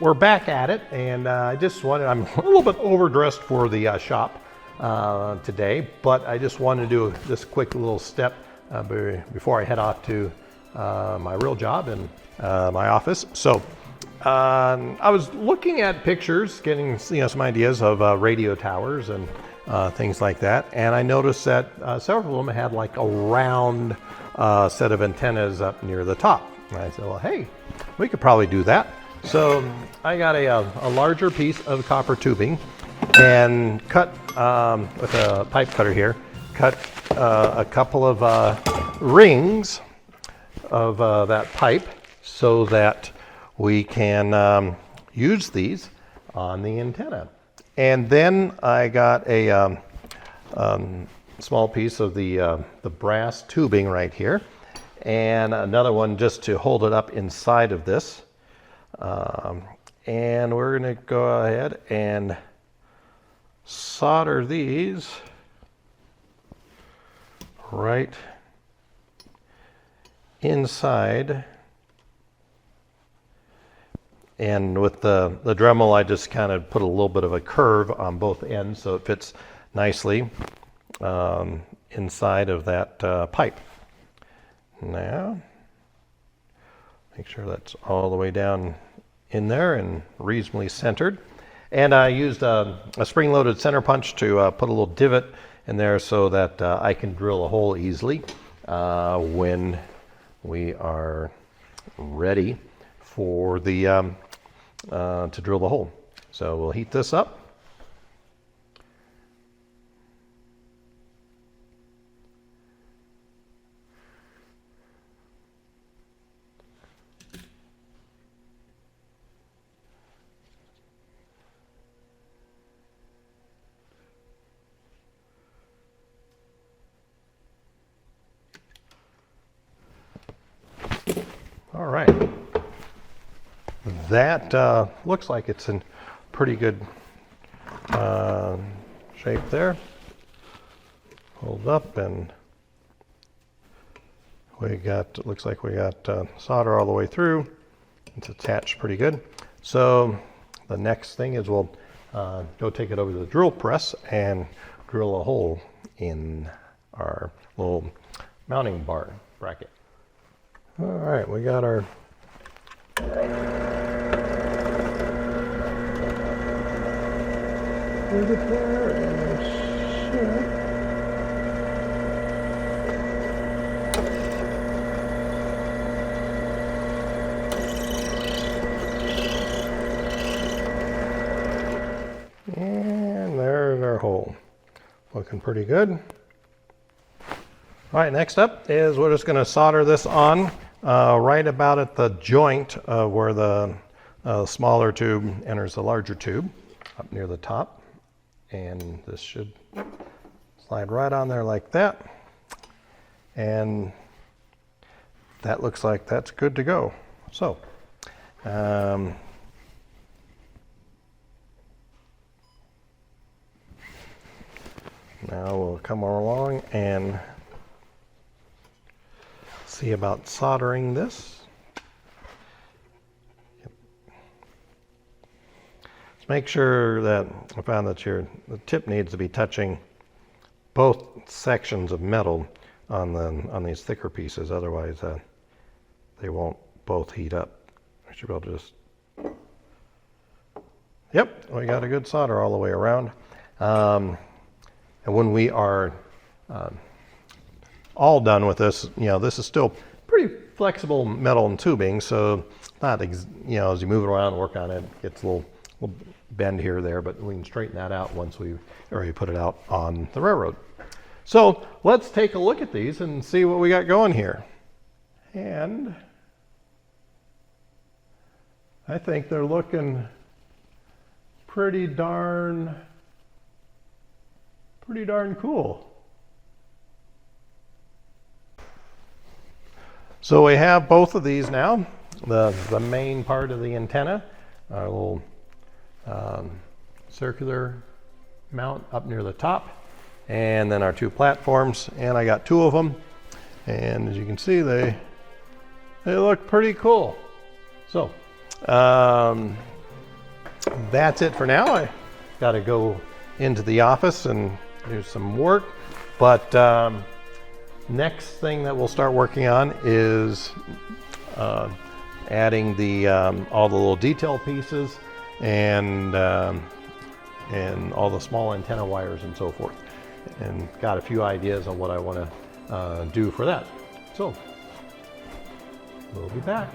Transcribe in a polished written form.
we're back at it, and I'm a little bit overdressed for the shop today, but I just wanted to do this quick little step before I head off to my real job in my office. So I was looking at pictures, getting some ideas of radio towers and things like that, and I noticed that several of them had like a round set of antennas up near the top. And I said, well, hey, we could probably do that. So I got a larger piece of copper tubing and cut with a pipe cutter here, cut a couple of rings of that pipe so that we can use these on the antenna. And then I got a small piece of the brass tubing right here, and another one just to hold it up inside of this. And we're going to go ahead and solder these right inside. And with the Dremel, I just kind of put a little bit of a curve on both ends so it fits nicely inside of that pipe. Now, make sure that's all the way down in there and reasonably centered. And I used a spring-loaded center punch to put a little divot in there so that I can drill a hole easily when we are ready for the to drill the hole. So we'll heat this up. All right, that looks like it's in pretty good shape there. Hold up, and looks like we got solder all the way through. It's attached pretty good. So the next thing is we'll go take it over to the drill press and drill a hole in our little mounting bar bracket. All right, we got our and there's our hole. Looking pretty good. All right, next up is we're just going to solder this on right about at the joint where the smaller tube enters the larger tube, up near the top. And this should slide right on there like that. And that looks like that's good to go. So now we'll come along and see about soldering this. Yep. Just make sure that I found that the tip needs to be touching both sections of metal on these thicker pieces. Otherwise, they won't both heat up. I should be able to just. Yep, we got a good solder all the way around. And when we are all done with this, this is still pretty flexible metal and tubing, so not, as you move it around and work on it, it gets a little bend here or there, but we can straighten that out once we already put it out on the railroad. So let's take a look at these and see what we got going here. And I think they're looking pretty darn cool. So we have both of these now. The main part of the antenna, our little circular mount up near the top, and then our two platforms, and I got two of them, and as you can see, they look pretty cool. So that's it for now. I got to go into the office and do some work. But next thing that we'll start working on is adding the all the little detail pieces and all the small antenna wires and so forth. And got a few ideas on what I want to do for that. So we'll be back.